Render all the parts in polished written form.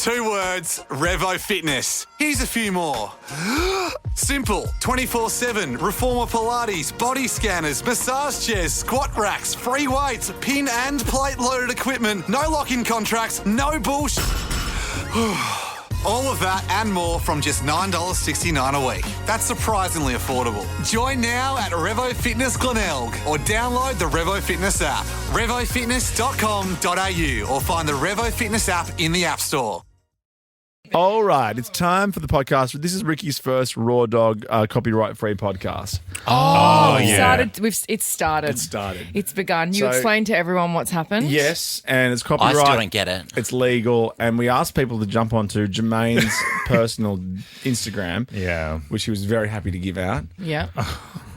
2 words, Revo Fitness. Here's a few more. Simple, 24/7, reformer Pilates, body scanners, massage chairs, squat racks, free weights, pin and plate loaded equipment, no lock-in contracts, no bullshit. All of that and more from just $9.69 a week. That's surprisingly affordable. Join now at Revo Fitness Glenelg or download the Revo Fitness app. RevoFitness.com.au or find the Revo Fitness app in the App Store. All right, it's time for the podcast. This is Ricky's first Raw Dog copyright-free podcast. Oh, yeah. It's started. It's begun. You So- explain to everyone what's happened? Yes, and it's I copyright. still don't get it. It's legal, and we asked people to jump onto Jermaine's personal Instagram, which he was very happy to give out. Yeah.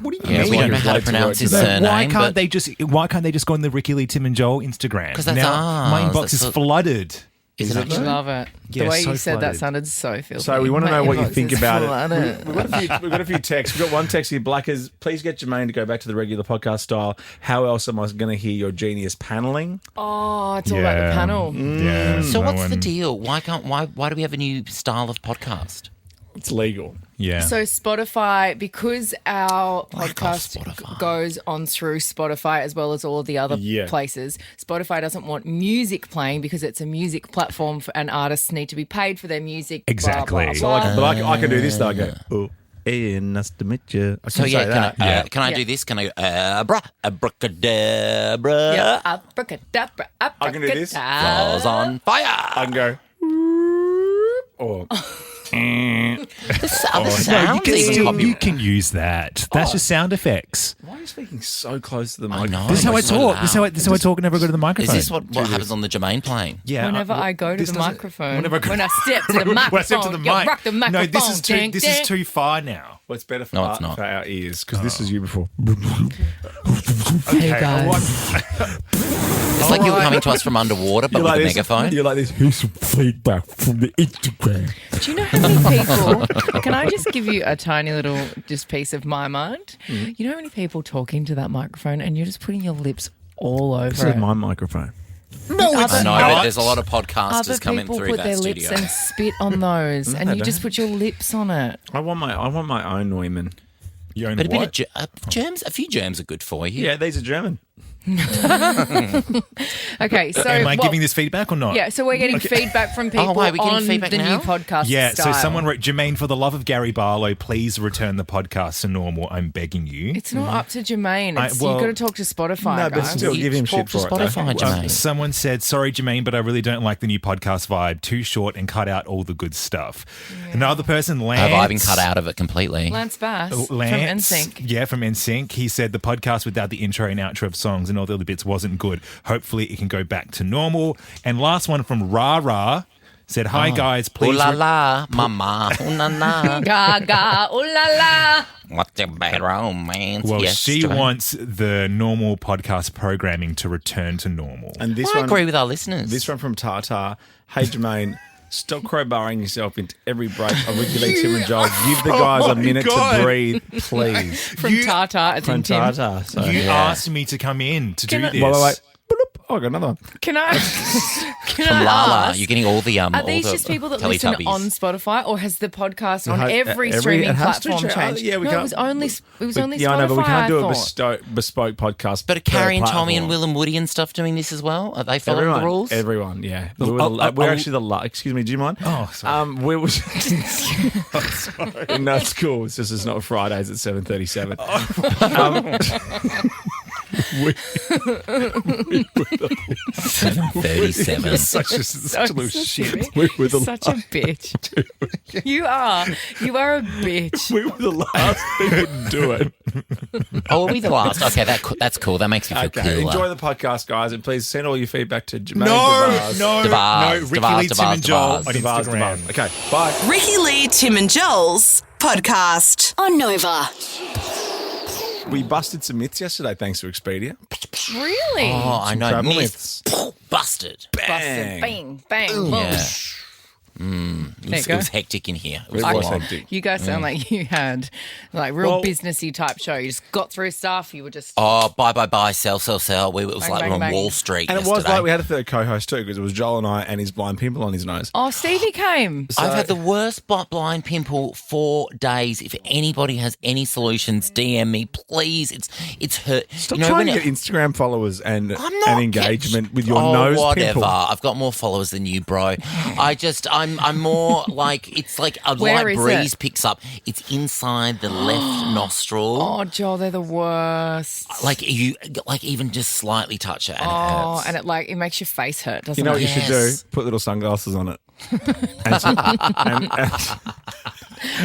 What do you Yeah, mean? we don't know how to Like pronounce his work today? surname. Why can't but- they just go on the Ricky Lee, Tim and Joel Instagram? 'Cause that's now my ours. inbox That's is what- flooded. Is it I actually? love it. Yeah, the way so you said flooded. that sounded so filthy. So we want to My know what you inbox think is about flooded. it. We've got a few texts. We've got one text here. Blackers, please get Jermaine to go back to the regular podcast style. How else am I going to hear your genius paneling? Oh, it's all about the panel. Yeah. So what's the deal? Why do we have a new style of podcast? It's legal. Yeah. So Spotify, because our podcast Spotify. goes on through Spotify as well as all of the other places, Spotify doesn't want music playing because it's a music platform and artists need to be paid for their music. Exactly. Blah, So blah, blah. but I can do this though. I go, oh, hey, nice to meet you. I So can say that. can I do this? Can I abracadabra? Yeah, abracadabra, abracadabra. I can do this. Falls on fire. I can go, or The other No, sounds you can use that. That's just sound effects. why are you speaking so close to the I mic? know. This is how I it's so talk. loud. This is how I talk whenever I go to the Is microphone. this what happens on the Jermaine plane? Yeah. Whenever I go to this the doesn't- microphone, whenever when I step to the microphone, when I step to the you mic. rock the microphone. No, this is too. ding, This ding. is too far now. Well, it's better for, No, it's not. for our ears because this is you before. Hey guys. It's like you're coming to us from underwater, but with a megaphone. You're like this. Here's some feedback from the Instagram. Do you know how many people? Can I just give you a tiny little just piece of my mind? You know how many people talk into that microphone and you're just putting your lips all over This it. is my microphone. No, I know, but there's a lot of Other podcasters coming people through put that their studio. lips and spit on those, and you just put your lips on it. I want my own Neumann. You own But a bit what? of germs, a few germs are good for you. Yeah, these are German. Okay, so Am I giving this feedback or not? Yeah, so we're getting feedback from people wait, we're getting on feedback the now? new podcast. Yeah, style. so someone wrote, Jermaine, for the love of Gary Barlow, please return the podcast to normal. I'm begging you. It's not up to Jermaine. You've well, got to talk to Spotify, No, but guys. still give him Talk shit to for it. Spotify, though. Jermaine. Someone said, sorry, Jermaine, but I really don't like the new podcast vibe. Too short and cut out all the good stuff. Another person, Lance. I've been cut out of it completely. Lance Bass Lance, from NSYNC. Yeah, from NSYNC. He said the podcast without the intro and outro of songs and all the other bits wasn't good. Hopefully it can go back to normal. And last one from Ra Ra said, hi guys, Ooh please. la la, mama, ooh la la. Gaga, ooh la la. What's a bad romance? Well, Yes, she Jermaine. wants the normal podcast programming to return to normal. And this I one, agree with our listeners. this one from Tata. Hey, Jermaine. Stop crowbarring yourself into every break of Ricky Lee, Tim and Joel. Give the guys a minute God. to breathe, please. From Tata, it's From in Tim. Tata. So, You yeah. asked me to come in to do Can I- this. Wait. Bloop. Oh, I got another one. Can I? Can From I Lala, ask? you're getting all the Are all these the just people that listen Teletubbies. on Spotify, or has the podcast on It every has- streaming it has to platform change. changed? Yeah, we no, can't- it was only Spotify. Yeah, I know, but we can't do I a thought. bespoke podcast. But are per Carrie and Tommy and platform. Will and Woody and stuff doing this as well? Are they following Everyone, the rules? Everyone, yeah. We're actually the last. Excuse me, do you mind? Oh, sorry. We was. Sorry. No, it's cool. It's just it's not Fridays at 7:37. We 37. such a little shit. bitch. We were the Such a bitch. You are a bitch. we were the last people to do it. Oh, are we the last? Okay, that's cool. That makes me feel Okay, cooler. enjoy the podcast, guys, and please send all your feedback to Jermaine no, Devars, Ricky Devars, Lee, Tim and Joel Devars, on Devars, Instagram. Devars. Okay, bye. Ricky Lee, Tim and Joel's podcast on Nova. We busted some myths yesterday thanks to Expedia. Really? Oh, I know. Travel Myths. Busted. Bang. Bang, bang, boom. Yeah. It was hectic in here. It was It was full on. hectic. You guys sound like you had like real businessy type show. You just got through stuff. You were just Oh, buy, sell. It was Bang, like bang, we're on bang. Wall Street And it yesterday. was like we had a third co-host too, because it was Joel and I and his blind pimple on his nose. Oh, Stevie came. I've had the worst blind pimple for days. If anybody has any solutions, DM me, please. It's hurt. Stop You know, trying when to get Instagram followers and I'm not engagement with your oh, nose whatever. pimple. I've got more followers than you, bro. I'm more like it's like a Where light is breeze it? picks up. It's inside the left nostril. Oh, Joel, they're the worst. Like you, like even just slightly touch it and it Oh, hurts. and it makes your face hurt, doesn't You know what it? you should do? Yes. Put little sunglasses on it. and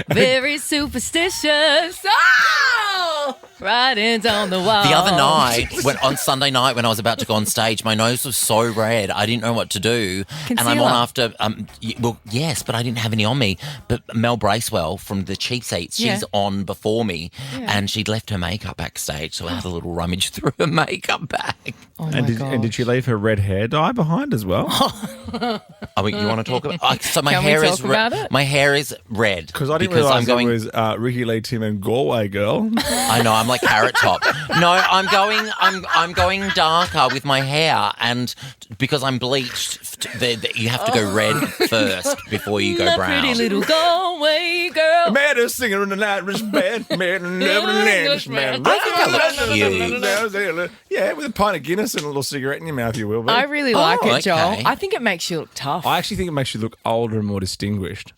Very superstitious. Oh! Writings on the wall. The other night, on Sunday night, when I was about to go on stage, my nose was so red, I didn't know what to do. And I'm on Concealer. after, well, yes, but I didn't have any on me. But Mel Bracewell from the Cheap Seats, she's Yeah. on before me, and she'd left her makeup backstage, so I had a little rummage through her makeup bag. Oh my and did she leave her red hair dye behind as well? I mean, you want to talk about? So my Can we hair talk is about it? my hair is red Because I didn't I'm realise going. it was Ricky Lee, Tim, and Galway girl. I know, I'm like Carrot Top. No, I'm going darker with my hair, and because I'm bleached, you have to go red first before you go My brown. pretty little Galway girl. Mad her singing in the Irish band. Mad her never Irish band. Yeah, with a pint of Guinness and a little cigarette in your mouth, you will be. I really like it, Joel. okay. I think it makes you look tough. I actually think it makes you look older and more distinguished,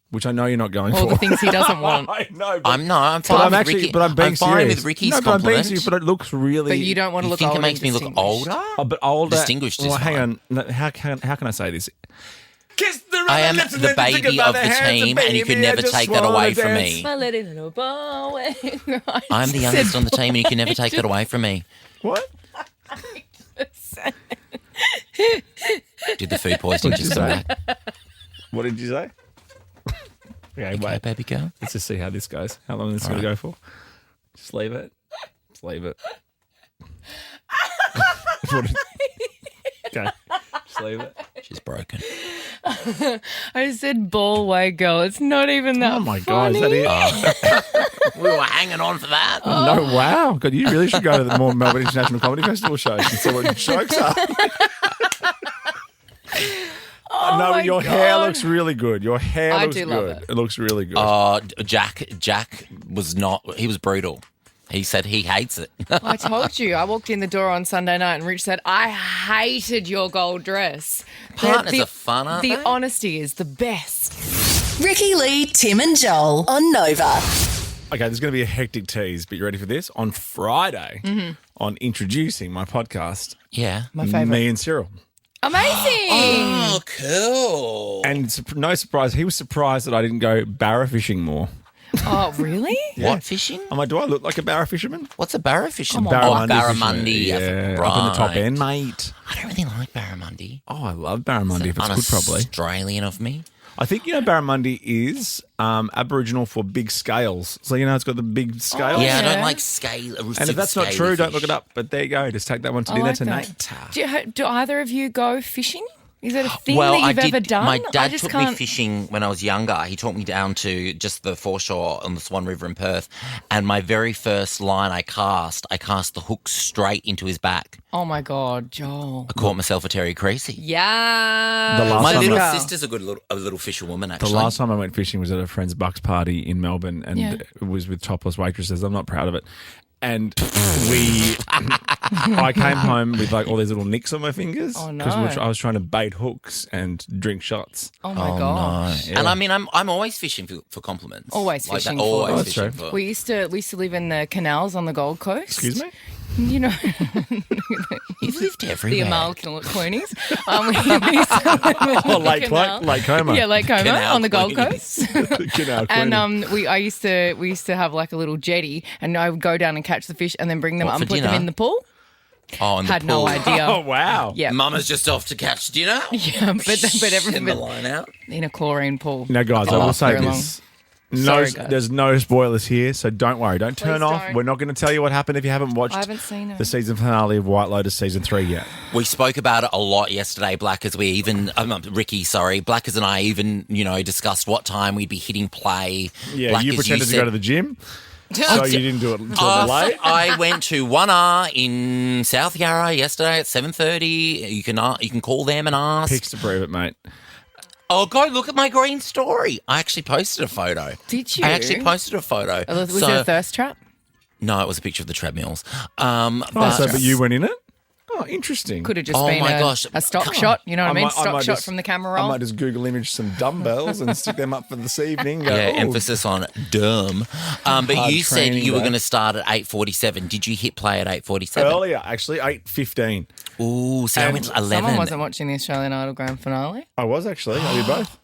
which I know you're not going All for. the things he doesn't want. I know, but I'm fine. But I'm with actually, Ricky. but I'm being fine serious. with Ricky's no, but I'm being compliment. serious. But it looks really. But you don't want to You look think older it makes me and look distinguished. older? Oh, but older. Distinguished is Well, hang fine. on. No, how can I say this? Kiss the I am the baby of the team, and you can never take that away from me. My little Galway girl. I'm the youngest on the team, and you can never take that away from me. What? Did the food poisoning just come back? What did you say? Okay, Okay, wait. baby girl. Let's just see how this goes. How long is this going to go for? Just leave it. Just leave it. Okay. Just leave it. She's broken. I said Galway girl. It's not even that Oh my God, funny. is that it? We were hanging on for that. No, wow. God, you really should go to the more Melbourne International Comedy Festival shows and see what your jokes are. No, my but your hair God. looks really good. Your hair I looks do good. love it. It looks really good. Jack was not. He was brutal. He said he hates it. I told you. I walked in the door on Sunday night and Rich said, I hated your gold dress. Partners are fun, aren't The they? honesty is the best. Ricky Lee, Tim and Joel on Nova. Okay, there's going to be a hectic tease, but you ready for this? On Friday, on introducing my podcast, Yeah. My favourite. me and Cyril. Amazing. Oh, cool. And no surprise, he was surprised that I didn't go barra fishing more. Oh, really? What fishing? I'm like, do I look like a barra fisherman? What's a barra fishing? Barramundi barramundi. fisherman. Yeah, Right. up in the top end, mate. I don't really like barramundi. Oh, I love barramundi if it's good, probably. Australian of me. I think, barramundi is Aboriginal for big scales. So, it's got the big scales. Yeah, I yeah. don't like scale. And if that's not true, don't look it up. But there you go. Just take that one to I dinner like tonight. that. Do either of you go fishing? Is it a thing Well, that I you've did. ever done? My I dad just took can't... me fishing when I was younger. He took me down to just the foreshore on the Swan River in Perth. And my very first line I cast the hook straight into his back. Oh, my God, Joel. I caught myself a Terry Creasy. Yeah. The last My time little I- sister's a little fisherwoman, The actually. last time I went fishing was at a friend's bucks party in Melbourne, and Yeah. it was with topless waitresses. I'm not proud of it. And I came home with like all these little nicks on my fingers Oh, no. I was trying to bait hooks and drink shots. Oh, my gosh. And I mean, I'm always fishing for compliments. Always Like that, fishing for- Always Oh, that's fishing true. for. We used to live in the canals on the Gold Coast. Excuse me? You know, You've lived the everywhere. immaculate Queenies. We used to live in Oh, the Lake canal. Como. Yeah, Lake Como Canal on the Gold Queenies. Coast. Canal And Queenie. we used to have like a little jetty, and I would go down and catch the fish, and then bring them What, up for and put them dinner? in the pool. Oh, in the Had no pool. idea. Oh, wow. Yeah, Mama's just off to catch dinner. yeah, but Send the everything line out. in a chlorine pool. Now, guys, I Oh, will say very this. No, Sorry, guys. there's no spoilers here, so don't worry. Don't turn Please off. don't. We're not going to tell you what happened if you haven't watched I haven't seen it. the season finale of White Lotus season 3 yet. We spoke about it a lot yesterday, Blackers. Ricky, sorry. Blackers and I even, discussed what time we'd be hitting play. Yeah, Blackers, you pretended to go to the gym, so you didn't do it until late. I went to 1R in South Yarra yesterday at 7:30. You can call them and ask. Pics to prove it, mate. Oh, go look at my green story. I actually posted a photo. Did you? I actually posted a photo. Was it a thirst trap? No, it was a picture of the treadmills. But you went in it? Oh, interesting. Could have just Oh been my a, gosh. a stock shot. You know what I mean? I Stock might shot just- from the camera I roll. might just Google image some dumbbells and stick them up for this evening. Go, Yeah, "Ooh." emphasis on dumb. But Hard you said training, you were though. going to start at 8:47. Did you hit play at 8:47? Earlier, actually, 8:15. Ooh, see, I And went at 11. Someone wasn't watching the Australian Idol grand finale. I was actually. I did both.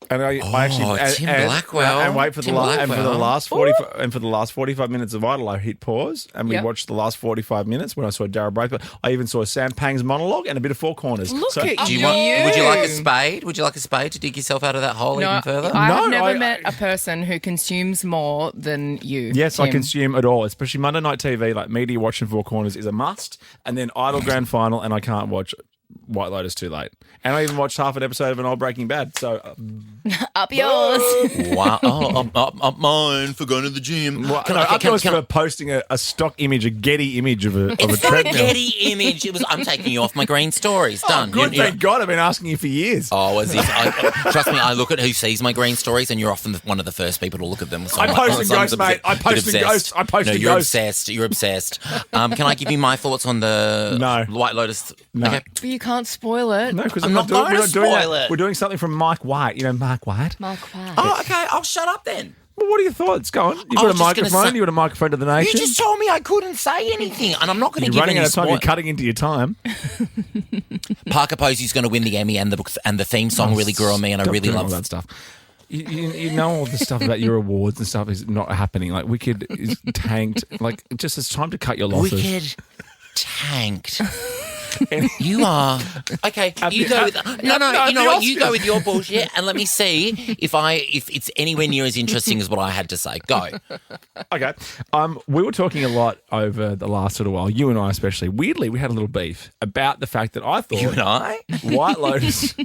And I actually Tim and Blackwell. and wait for Tim the and for the Blackwell. last 45 and for the last 45 minutes of Idol, I hit pause and we Yep. watched the last 45 minutes when I saw Darryl Braithwaite. I even saw Sam Pang's monologue and a bit of Four Corners. Look at Would you like a spade? Would you like a spade to dig yourself out of that hole No, even further? I have No, never I- met a person who consumes more than you. Yes, I Tim. consume it all, especially Monday night TV. Like media watching Four Corners is a must, and then Idol Grand Final, and I can't watch White Lotus too late. And I even watched half an episode of an old Breaking Bad. So, Up yours. Wow. Oh, up mine for going to the gym. well, up yours for posting a stock image, a Getty image of a It's not a treadmill. Getty image. I'm taking you off my green stories. Done. Good, thank God. I've been asking you for years. Oh, as if trust me, I look at who sees my green stories, and you're often one of the first people to look at them. So I I'm posted so I'm ghosts, mate. I bit posted obsessed. ghosts. I posted No, you're ghosts. obsessed. You're obsessed. Can I give you my thoughts on the No. White Lotus? No. Okay. But you can't spoil it. No, because I'm not going to doing spoil that. it. We're doing something from Mike White. You know Mike White? Mark White. Oh, okay. I'll shut up then. Well, what are your thoughts? Go on. You've I got a was just gonna microphone. say- You've got a microphone to the You nation. just told me I couldn't say anything, and I'm not going to You're give running any out of time. You're spoil. cutting into your time. Parker Posey's going to win the Emmy, and the theme song really grew on me, and I Stop really doing love all that stuff. You know all the stuff about your awards and stuff is not happening. Like Wicked is tanked. Like just it's time to cut your losses. Wicked tanked. You are okay. You go with no. You know what? You go with your bullshit, and let me see if it's anywhere near as interesting as what I had to say. Go. Okay. We were talking a lot over the last little while, you and I especially. Weirdly, we had a little beef about the fact that I thought You and I. White Lotus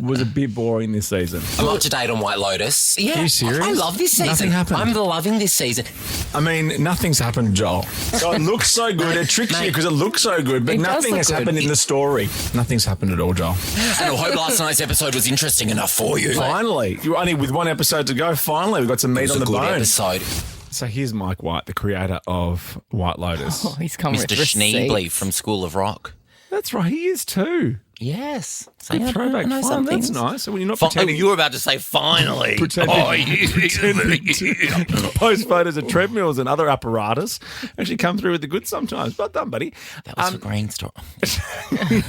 was a bit boring this season. I'm up to date on White Lotus. Yeah, Are you serious? I love this season. Nothing happened. I'm loving this season. I mean, nothing's happened, Joel. So it looks so good. It tricks you because it looks so good, but It does nothing look has good. happened in the story. Nothing's happened at all, Joel. And I hope last night's episode was interesting enough for you. Finally, you're only with one episode to go. Finally, we've got some It meat was on a the good bone. episode. So here's Mike White, the creator of White Lotus. Oh, he's come with Mr. receipts. Schneebly from School of Rock. That's right, he is too. Yes. Good I throwback. know Fun. some That's things. nice. So when you're not Oh, pretending, you were about to say finally. pretending, Oh, you pretending to post photos of treadmills and other apparatus, actually come through with the good sometimes. Well done, buddy. That was a green story.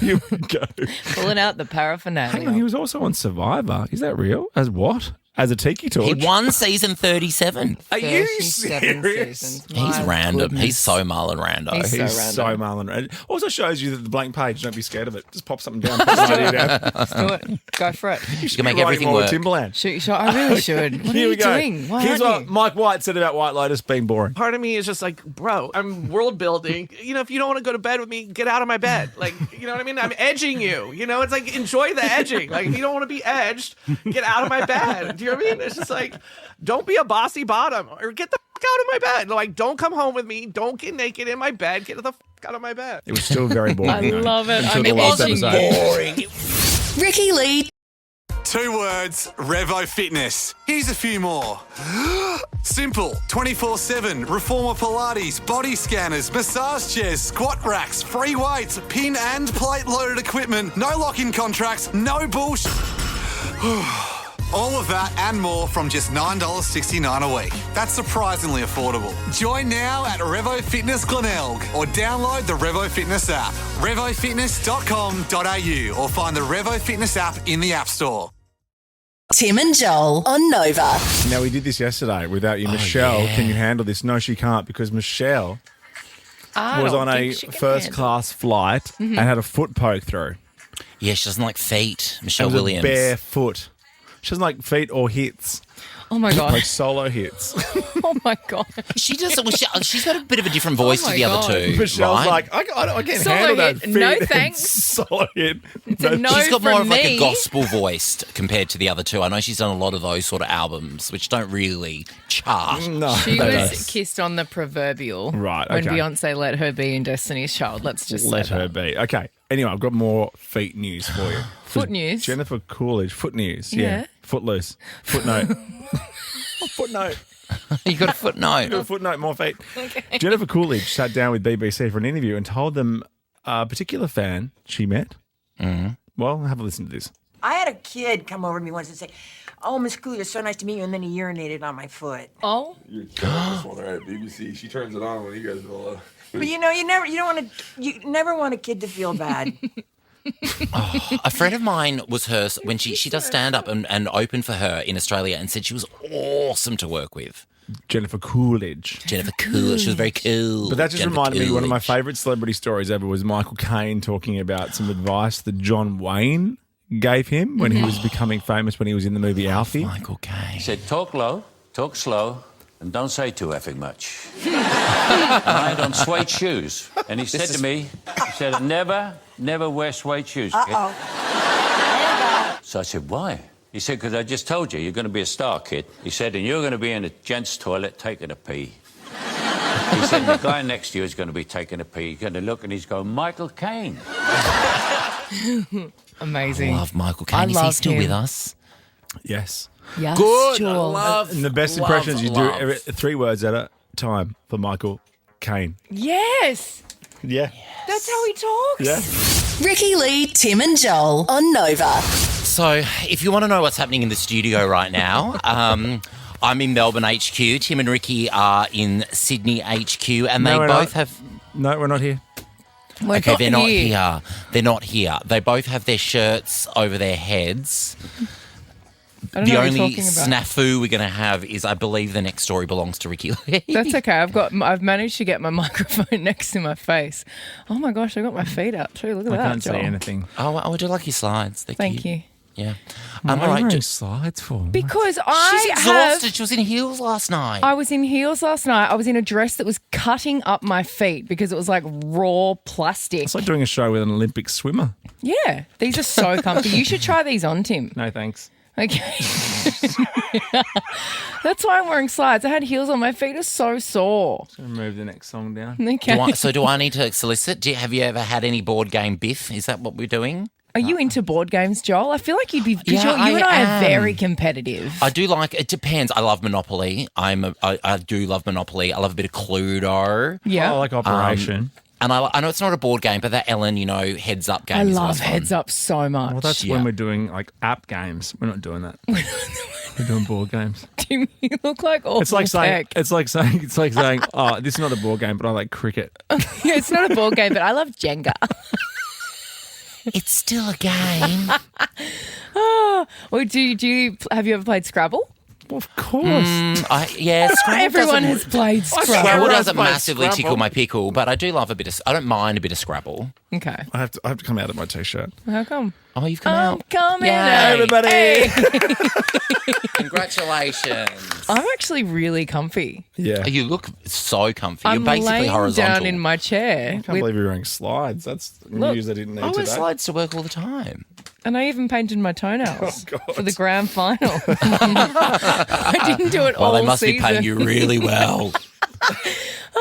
You go. Pulling out the paraphernalia. Hang on, he was also on Survivor. Is that real? As what? As a tiki torch? He won season 37. Are you 37 serious? seasons. He's My random. goodness. He's so Marlon Rando. He's He's so so random. Marlon Rando. Also shows you that the blank page, don't be scared of it. Just pop something down. Put an idea down. Let's do it. Go for it. You can make Writing everything more with work. Timberland. I really should. What Here are we you go. doing? Why Here's aren't what you? Mike White said about White Lotus being boring. Part of me is just like, bro, I'm world building. You know, if you don't want to go to bed with me, get out of my bed. Like, you know what I mean? I'm edging you. You know, it's like, enjoy the edging. Like, if you don't want to be edged, get out of my bed. Do you know what I mean? It's just like, don't be a bossy bottom or get the fuck out of my bed. Like, don't come home with me. Don't get naked in my bed. Get the fuck out of my bed. It was still very boring. I though, love it. until I'm the last edging episode. Boring. Ricky Lee. 2 words, Revo Fitness. Here's a few more. Simple, 24/7, Reformer Pilates, body scanners, massage chairs, squat racks, free weights, pin and plate loaded equipment, no lock-in contracts, no bullshit. All of that and more from just $9.69 a week. That's surprisingly affordable. Join now at Revo Fitness Glenelg or download the Revo Fitness app. RevoFitness.com.au or find the Revo Fitness app in the App Store. Tim and Joel on Nova. Now, we did this yesterday without you. Michelle, yeah. can you handle this? No, she can't because Michelle I was don't on a think she can first-class flight and had a foot poke through. Yeah, she doesn't like feet. It Michelle was Williams. a bare foot. She doesn't like feet or hits. Oh my god. Like solo hits. Oh my god. She does. Well, she's got a bit of a different voice to my the other God. two. Michelle's right? like, I can't Solo handle that. hit. Feet No and thanks. Solo hit. a no. She's got more from of like me. a gospel voice compared to the other two. I know she's done a lot of those sort of albums, which don't really chart. No, She they was don't. kissed on the proverbial. Right, When okay. Beyonce let her be in Destiny's Child. Let's just Let say her that. be. Okay. Anyway, I've got more feet news for you. Foot news? Jennifer Coolidge. Foot news. Yeah. Yeah. Footloose. Footnote. Footnote. You got a footnote. A footnote, more feet. Jennifer Coolidge sat down with BBC for an interview and told them a particular fan she met. Mm-hmm. Well, have a listen to this. I had a kid come over to me once and say, "Oh, Miss Coolidge, it's so nice to meet you," and then he urinated on my foot. Oh. You're killing this one, all right, BBC. She turns it on when you guys go. But you never want a kid to feel bad. A friend of mine was her when she does stand up and opened for her in Australia and said she was awesome to work with. Jennifer Coolidge. Jennifer Coolidge. She was very cool. But that just Jennifer reminded me, one of my Coolidge. favourite celebrity stories ever was Michael Caine talking about some advice that John Wayne gave him when he was becoming famous when he was in the movie Alfie. Michael Caine. He said, talk low, talk slow, and don't say too effing much. And I had on suede shoes. And he said to me, he said, never wear suede shoes. kid." So I said, why? He said, because I just told you, you're going to be a star, kid. He said, and you're going to be in a gent's toilet taking a pee. He said, the guy next to you is going to be taking a pee. He's going to look and he's going, Michael Caine. Amazing. I love Michael I Caine. Is he love still him. with us? Yes. Yes, Good. sure. I love. And the best love, impressions you love. do 3 words at a time for Michael Caine. Yes. Yeah. That's how he talks. Yeah. Ricky Lee, Tim and Joel on Nova. So, if you want to know what's happening in the studio right now, I'm in Melbourne HQ. Tim and Ricky are in Sydney HQ, and No, they we're both not. have. No, we're not here. We're Okay, they're not here. here. They're not here. They both have their shirts over their heads. I don't The know what only you're talking about. snafu we're going to have is, I believe, the next story belongs to Ricky Lee. That's okay. I've managed to get my microphone next to my face. Oh my gosh, I got my feet up too. Look at I that. can't see Joel. anything. Oh, I do like your slides. They're Thank cute. you. Yeah. What All are you right. wearing slides for? Because She's I exhausted. She was in heels last night. I was in heels last night. I was in a dress that was cutting up my feet because it was like raw plastic. It's like doing a show with an Olympic swimmer. Yeah, these are so comfy. You should try these on, Tim. No, thanks. Okay. That's why I'm wearing slides. I had heels on. My feet are so sore. Move the next song down. Okay. Do I need to solicit? Have you ever had any board game biff? Is that what we're doing? Are you into board games, Joel? I feel like you'd be. Because Yeah, you and I am. are very competitive. I do like. It depends. I love Monopoly. I do love Monopoly. I love a bit of Cluedo. Yeah. I like Operation. And I know it's not a board game, but that Ellen, heads up game. I is love always fun. Heads Up so much. Well, that's Yeah. when we're doing like app games. We're not doing that. We're doing board games. Tim, you look like awful It's like saying. peck. It's like saying. Oh, this is not a board game, but I like cricket. Yeah, it's not a board game, but I love Jenga. It's still a game. Well, have you ever played Scrabble? Well, of course. Scrabble Everyone doesn't- has played Scrabble. Scrabble Everyone's doesn't played massively Scrabble. tickle my pickle, but I do love a bit of. I don't mind a bit of Scrabble. Okay. I have to come out of my t-shirt. How come? Oh, you've come I'm out. coming Yay. out. Everybody. Hey. Congratulations. I'm actually really comfy. Yeah. You look so comfy. I'm You're basically laying horizontal. down in my chair. I can't with- believe you're wearing slides. That's Look, news I didn't need I wear today. slides to work all the time. and I even painted my toenails Oh, God. for the grand final. I didn't do it all Well, they must season. be paying you really well.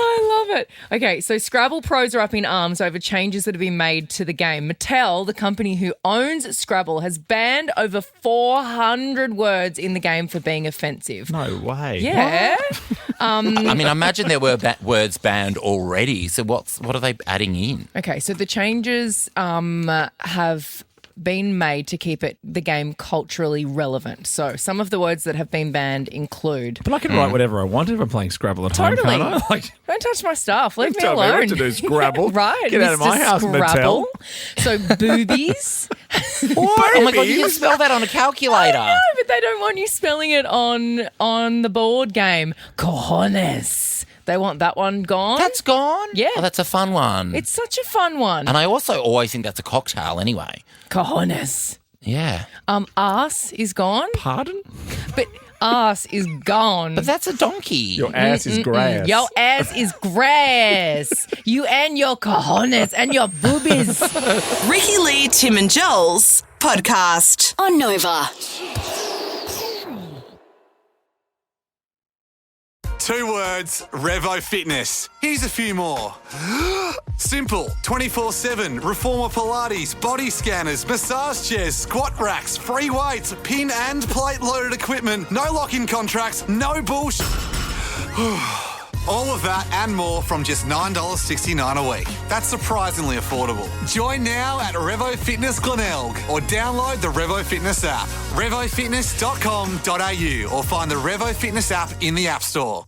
I love it. Okay, so Scrabble pros are up in arms over changes that have been made to the game. Mattel, the company who owns Scrabble, has banned over 400 words in the game for being offensive. No way. Yeah. I mean, I imagine there were words banned already. So what are they adding in? Okay, so the changes have been made to keep the game culturally relevant. So some of the words that have been banned include... But I can write whatever I want if I'm playing Scrabble at home, Totally. can't I? Like, Don't touch my stuff. Leave me tell me alone. what to do, Scrabble. Right. Get out of Mr. my house, Scrabble. Mattel. So boobies. Oh my God, you can spell that on a calculator. No, but they don't want you spelling it on the board game. Cojones. They want that one gone. That's gone? Yeah. Oh, that's a fun one. It's such a fun one. And I also always think that's a cocktail anyway. Cojones. Yeah. Arse is gone. Pardon? But arse is gone. But that's a donkey. Your ass is grass. Your ass is grass. You and your cojones and your boobies. Ricky Lee, Tim and Joel's podcast on Nova. 2 words, Revo Fitness. Here's a few more. Simple, 24/7, reformer Pilates, body scanners, massage chairs, squat racks, free weights, pin and plate loaded equipment, no lock-in contracts, no bullshit. All of that and more from just $9.69 a week. That's surprisingly affordable. Join now at Revo Fitness Glenelg or download the Revo Fitness app. RevoFitness.com.au or find the Revo Fitness app in the App Store.